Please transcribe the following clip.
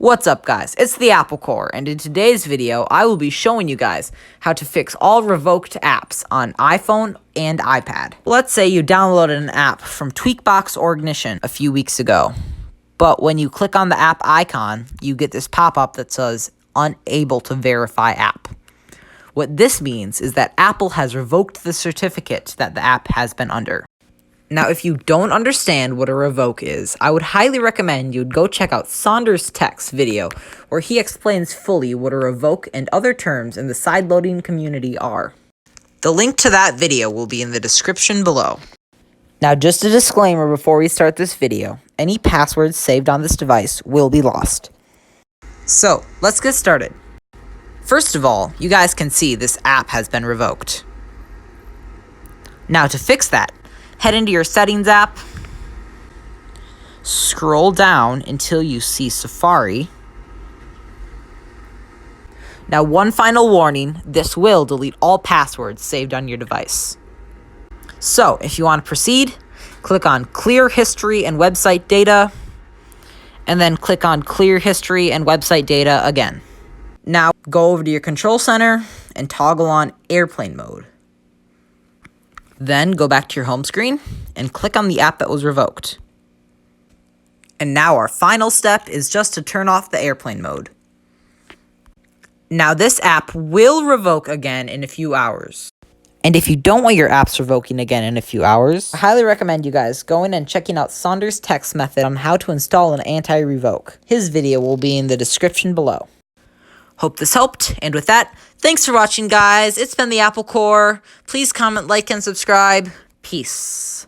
What's up guys, it's the Apple Core, and in today's video, I will be showing you guys how to fix all revoked apps on iPhone and iPad. Let's say you downloaded an app from Tweakbox or Ignition a few weeks ago, but when you click on the app icon, you get this pop-up that says, unable to verify app. What this means is that Apple has revoked the certificate that the app has been under. Now, if you don't understand what a revoke is, I would highly recommend you'd go check out Saunders Tech's video, where he explains fully what a revoke and other terms in the sideloading community are. The link to that video will be in the description below. Now, just a disclaimer before we start this video, any passwords saved on this device will be lost. So, let's get started. First of all, you guys can see this app has been revoked. Now, to fix that, head into your Settings app, scroll down until you see Safari. Now, one final warning, this will delete all passwords saved on your device. So, if you want to proceed, click on Clear History and Website Data, and then click on Clear History and Website Data again. Now, go over to your Control Center and toggle on Airplane Mode. Then go back to your home screen and click on the app that was revoked. And now our final step is just to turn off the airplane mode. Now this app will revoke again in a few hours. And if you don't want your apps revoking again in a few hours, I highly recommend you guys going and checking out Saunders Tech's method on how to install an anti-revoke. His video will be in the description below. Hope this helped, and with that, thanks for watching guys, it's been the Apple Core, please comment, like, and subscribe, peace.